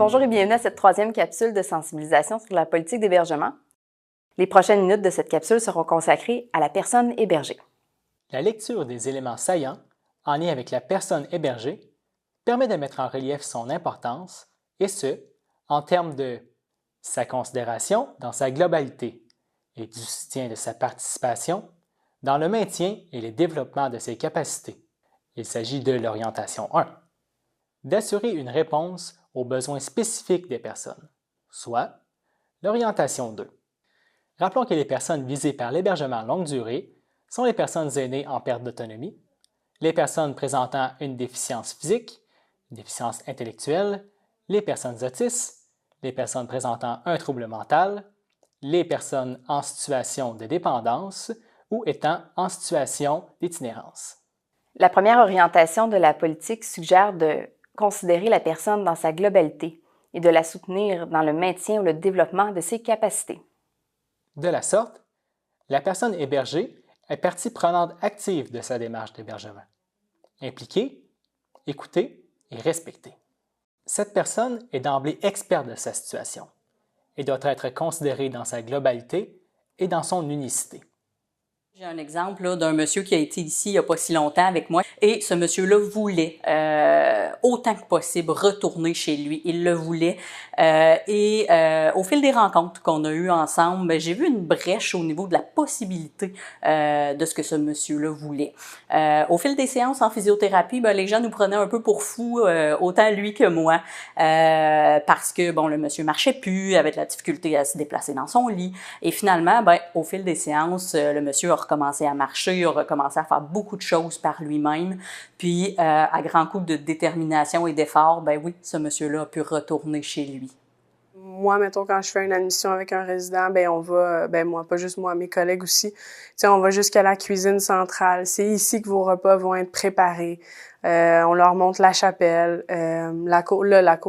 Bonjour et bienvenue à cette troisième capsule de sensibilisation sur la politique d'hébergement. Les prochaines minutes de cette capsule seront consacrées à la personne hébergée. La lecture des éléments saillants en lien avec la personne hébergée permet de mettre en relief son importance, et ce, en termes de sa considération dans sa globalité et du soutien de sa participation dans le maintien et le développement de ses capacités. Il s'agit de l'orientation 1. D'assurer une réponse aux besoins spécifiques des personnes, soit l'orientation 2. Rappelons que les personnes visées par l'hébergement longue durée sont les personnes aînées en perte d'autonomie, les personnes présentant une déficience physique, une déficience intellectuelle, les personnes autistes, les personnes présentant un trouble mental, les personnes en situation de dépendance ou étant en situation d'itinérance. La première orientation de la politique suggère de considérer la personne dans sa globalité et de la soutenir dans le maintien ou le développement de ses capacités. De la sorte, la personne hébergée est partie prenante active de sa démarche d'hébergement, impliquée, écoutée et respectée. Cette personne est d'emblée experte de sa situation et doit être considérée dans sa globalité et dans son unicité. J'ai un exemple d'un monsieur qui a été ici il n'y a pas si longtemps avec moi et ce monsieur-là voulait autant que possible retourner chez lui. Il le voulait au fil des rencontres qu'on a eues ensemble, j'ai vu une brèche au niveau de la possibilité de ce que ce monsieur-là voulait. Au fil des séances en physiothérapie, les gens nous prenaient un peu pour fous, autant lui que moi, parce que le monsieur marchait plus, avait de la difficulté à se déplacer dans son lit et finalement, au fil des séances, le monsieur a recommencé à marcher, a recommencé à faire beaucoup de choses par lui-même. Puis, à grand coup de détermination et d'effort, oui, ce monsieur-là a pu retourner chez lui. Moi, mettons, quand je fais une admission avec un résident, on va, moi, pas juste moi, mes collègues aussi, on va jusqu'à la cuisine centrale. C'est ici que vos repas vont être préparés. On leur montre la chapelle. La cour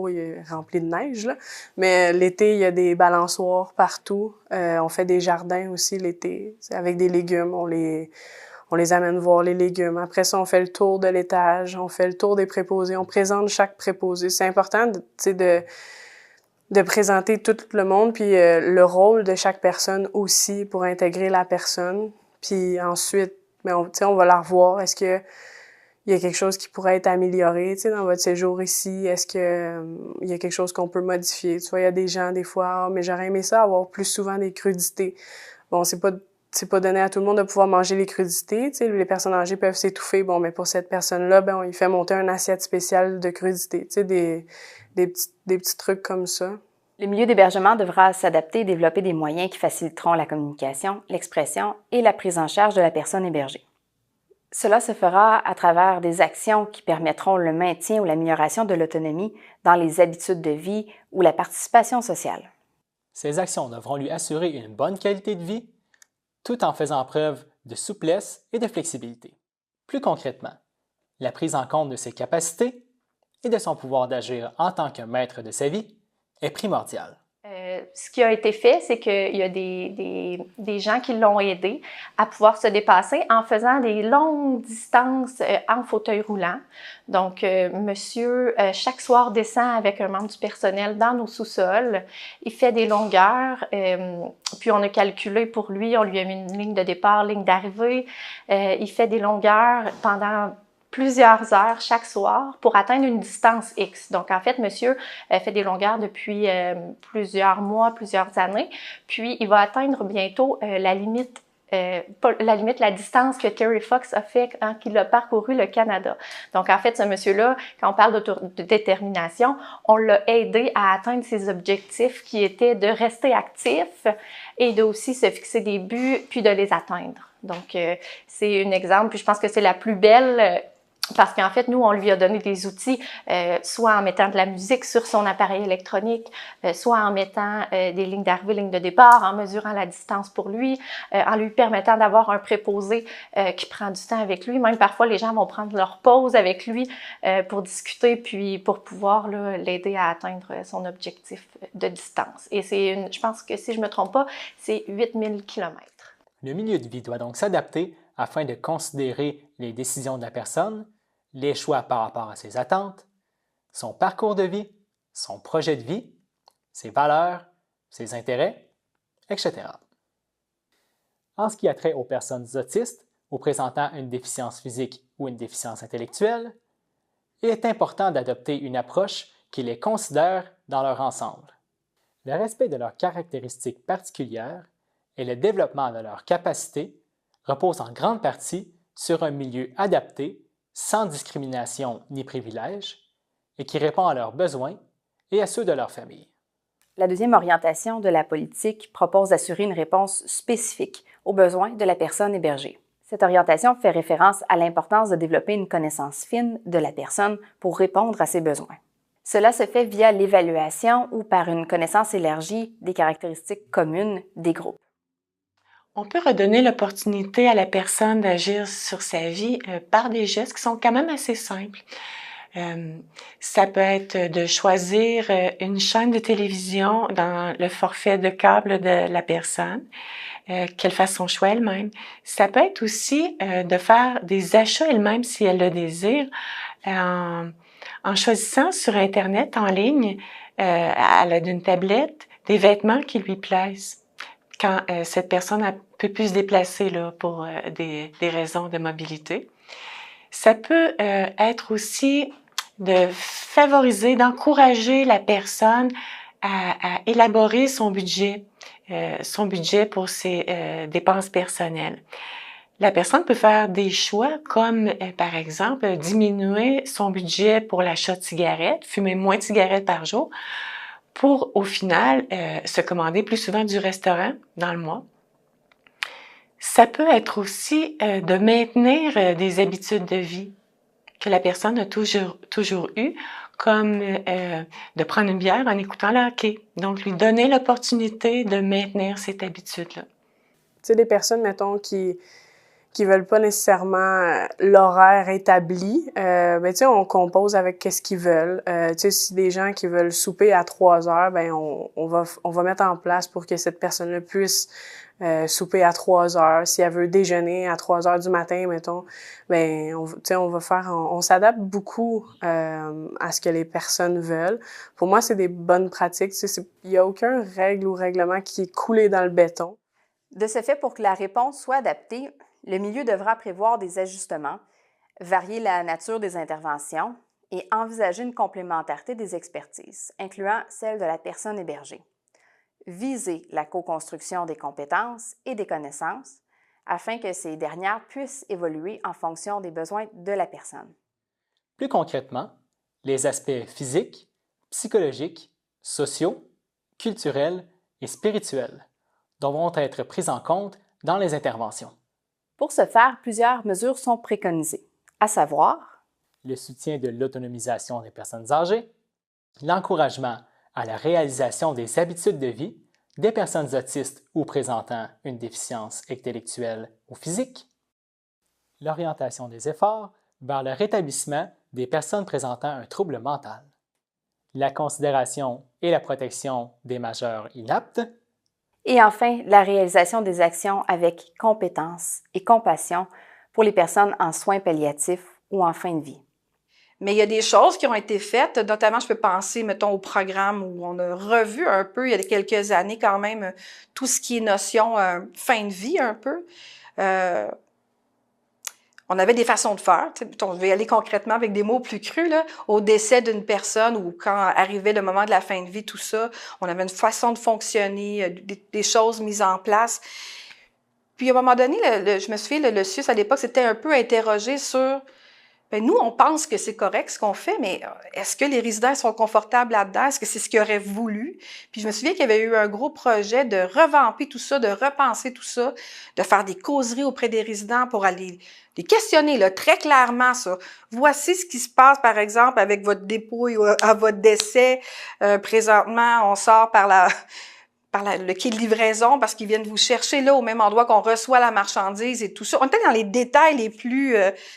est remplie de neige, là. Mais l'été, il y a des balançoires partout. On fait des jardins aussi l'été, avec des légumes. On les amène voir les légumes. Après ça, on fait le tour de l'étage. On fait le tour des préposés. On présente chaque préposé. C'est important, de présenter tout le monde, puis le rôle de chaque personne aussi pour intégrer la personne. Puis ensuite, on va la revoir. Est-ce que il y a quelque chose qui pourrait être amélioré, dans votre séjour ici? Est-ce que il y a quelque chose qu'on peut modifier? Tu vois, il y a des gens, des fois, mais j'aurais aimé ça avoir plus souvent des crudités. Bon, c'est pas donné à tout le monde de pouvoir manger les crudités, les personnes âgées peuvent s'étouffer. Bon, mais pour cette personne-là, on lui fait monter une assiette spéciale de crudités, des petits trucs comme ça. Le milieu d'hébergement devra s'adapter et développer des moyens qui faciliteront la communication, l'expression et la prise en charge de la personne hébergée. Cela se fera à travers des actions qui permettront le maintien ou l'amélioration de l'autonomie dans les habitudes de vie ou la participation sociale. Ces actions devront lui assurer une bonne qualité de vie, tout en faisant preuve de souplesse et de flexibilité. Plus concrètement, la prise en compte de ses capacités et de son pouvoir d'agir en tant que maître de sa vie est primordiale. Ce qui a été fait, c'est qu'il y a des gens qui l'ont aidé à pouvoir se dépasser en faisant des longues distances en fauteuil roulant. Donc, monsieur, chaque soir, descend avec un membre du personnel dans nos sous-sols. Il fait des longueurs, puis on a calculé pour lui, on lui a mis une ligne de départ, ligne d'arrivée. Il fait des longueurs pendant plusieurs heures chaque soir pour atteindre une distance X. Donc, en fait, monsieur fait des longueurs depuis plusieurs mois, plusieurs années, puis il va atteindre bientôt la distance que Terry Fox a fait quand il a parcouru le Canada. Donc, en fait, ce monsieur-là, quand on parle de détermination, on l'a aidé à atteindre ses objectifs qui étaient de rester actif et de aussi se fixer des buts, puis de les atteindre. Donc, c'est un exemple, puis je pense que c'est la plus belle parce qu'en fait, nous, on lui a donné des outils, soit en mettant de la musique sur son appareil électronique, soit en mettant des lignes d'arrivée, lignes de départ, en mesurant la distance pour lui, en lui permettant d'avoir un préposé qui prend du temps avec lui. Même parfois, les gens vont prendre leur pause avec lui pour discuter, puis pour pouvoir l'aider à atteindre son objectif de distance. Et je pense que si je ne me trompe pas, c'est 8000 kilomètres. Le milieu de vie doit donc s'adapter afin de considérer les décisions de la personne, les choix par rapport à ses attentes, son parcours de vie son projet de vie, ses valeurs, ses intérêts, etc. En ce qui a trait aux personnes autistes ou présentant une déficience physique ou une déficience intellectuelle, il est important d'adopter une approche qui les considère dans leur ensemble. Le respect de leurs caractéristiques particulières et le développement de leurs capacités repose en grande partie sur un milieu adapté, sans discrimination ni privilège, et qui répond à leurs besoins et à ceux de leur famille. La deuxième orientation de la politique propose d'assurer une réponse spécifique aux besoins de la personne hébergée. Cette orientation fait référence à l'importance de développer une connaissance fine de la personne pour répondre à ses besoins. Cela se fait via l'évaluation ou par une connaissance élargie des caractéristiques communes des groupes. On peut redonner l'opportunité à la personne d'agir sur sa vie par des gestes qui sont quand même assez simples. Ça peut être de choisir une chaîne de télévision dans le forfait de câble de la personne, qu'elle fasse son choix elle-même. Ça peut être aussi de faire des achats elle-même si elle le désire, en choisissant sur Internet en ligne, à l'aide d'une tablette, des vêtements qui lui plaisent. Quand cette personne ne peut plus se déplacer là, pour des raisons de mobilité. Ça peut être aussi de favoriser, d'encourager la personne à élaborer son budget pour ses dépenses personnelles. La personne peut faire des choix comme, par exemple, diminuer son budget pour l'achat de cigarettes, fumer moins de cigarettes par jour, pour, au final, se commander plus souvent du restaurant dans le mois. Ça peut être aussi de maintenir des habitudes de vie que la personne a toujours eues, comme de prendre une bière en écoutant le hockey. Donc, lui donner l'opportunité de maintenir cette habitude-là. Tu sais, des personnes, mettons, qui veulent pas nécessairement l'horaire établi, ben tu sais, on compose avec qu'est-ce qu'ils veulent. Tu sais, si des gens qui veulent souper à 3 heures, ben on va mettre en place pour que cette personne-là puisse souper à 3 heures. Si elle veut déjeuner à 3 heures du matin, mettons, ben on s'adapte beaucoup à ce que les personnes veulent. Pour moi, c'est des bonnes pratiques. Tu sais, il y a aucun règle ou règlement qui est coulé dans le béton. De ce fait, pour que la réponse soit adaptée, le milieu devra prévoir des ajustements, varier la nature des interventions et envisager une complémentarité des expertises, incluant celle de la personne hébergée. Viser la co-construction des compétences et des connaissances afin que ces dernières puissent évoluer en fonction des besoins de la personne. Plus concrètement, les aspects physiques, psychologiques, sociaux, culturels et spirituels devront être pris en compte dans les interventions. Pour ce faire, plusieurs mesures sont préconisées, à savoir le soutien de l'autonomisation des personnes âgées, l'encouragement à la réalisation des habitudes de vie des personnes autistes ou présentant une déficience intellectuelle ou physique, l'orientation des efforts vers le rétablissement des personnes présentant un trouble mental, la considération et la protection des majeurs inaptes, et enfin, la réalisation des actions avec compétence et compassion pour les personnes en soins palliatifs ou en fin de vie. Mais il y a des choses qui ont été faites, notamment je peux penser, mettons, au programme où on a revu un peu, il y a quelques années quand même, tout ce qui est notion fin de vie un peu. On avait des façons de faire. On devait y aller concrètement avec des mots plus crus, là, au décès d'une personne ou quand arrivait le moment de la fin de vie, tout ça. On avait une façon de fonctionner, des choses mises en place. Puis à un moment donné, je me souviens, le CIUS à l'époque s'était un peu interrogé sur... Bien, nous, on pense que c'est correct ce qu'on fait, mais est-ce que les résidents sont confortables là-dedans? Est-ce que c'est ce qu'ils auraient voulu? Puis je me souviens qu'il y avait eu un gros projet de revamper tout ça, de repenser tout ça, de faire des causeries auprès des résidents pour aller les questionner là, très clairement ça. Voici ce qui se passe, par exemple, avec votre dépouille à votre décès. Présentement, on sort par le quai de livraison parce qu'ils viennent vous chercher là au même endroit qu'on reçoit la marchandise et tout ça. On était dans les détails les plus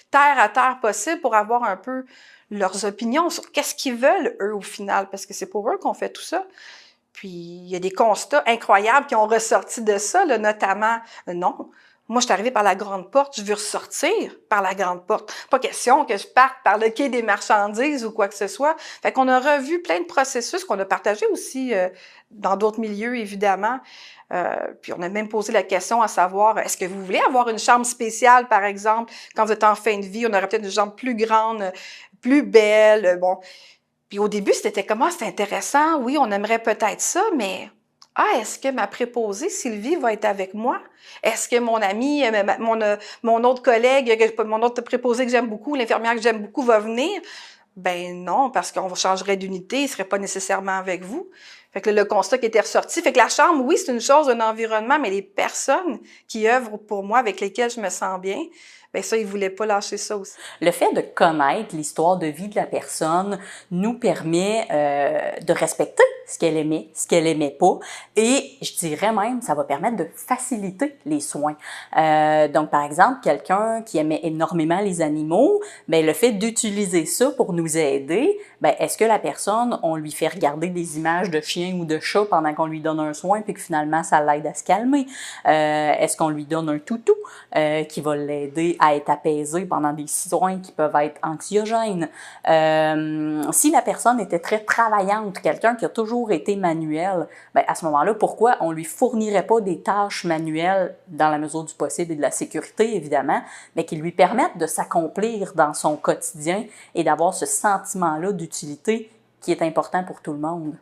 terre à terre possible pour avoir un peu leurs opinions sur qu'est-ce qu'ils veulent eux au final, parce que c'est pour eux qu'on fait tout ça. Puis il y a des constats incroyables qui ont ressorti de ça, là, notamment non, Moi, je suis arrivée par la grande porte, je veux ressortir par la grande porte. Pas question que je parte par le quai des marchandises ou quoi que ce soit. Fait qu'on a revu plein de processus qu'on a partagés aussi dans d'autres milieux, évidemment. Puis on a même posé la question à savoir, est-ce que vous voulez avoir une chambre spéciale, par exemple, quand vous êtes en fin de vie, on aurait peut-être une chambre plus grande, plus belle, bon. Puis au début, c'était comment? C'est intéressant, oui, on aimerait peut-être ça, mais est-ce que ma préposée, Sylvie, va être avec moi? Est-ce que mon ami, mon autre collègue, mon autre préposé que j'aime beaucoup, l'infirmière que j'aime beaucoup va venir? Ben non, parce qu'on changerait d'unité, il ne serait pas nécessairement avec vous. Fait que le constat qui était ressorti. Fait que la chambre, oui, c'est une chose, un environnement, mais les personnes qui œuvrent pour moi, avec lesquelles je me sens bien, ben ça, ils voulaient pas lâcher ça aussi. Le fait de connaître l'histoire de vie de la personne nous permet de respecter ce qu'elle aimait pas, et je dirais même, ça va permettre de faciliter les soins. Donc, par exemple, quelqu'un qui aimait énormément les animaux, ben le fait d'utiliser ça pour nous aider, ben est-ce que la personne, on lui fait regarder des images de chiens ou de chats pendant qu'on lui donne un soin, puis que finalement ça l'aide à se calmer? Est-ce qu'on lui donne un toutou qui va l'aider à être apaisé pendant des soins qui peuvent être anxiogènes? Si la personne était très travaillante, quelqu'un qui a toujours été manuel, ben à ce moment-là, pourquoi on lui fournirait pas des tâches manuelles dans la mesure du possible et de la sécurité, évidemment, mais qui lui permettent de s'accomplir dans son quotidien et d'avoir ce sentiment-là d'utilité qui est important pour tout le monde?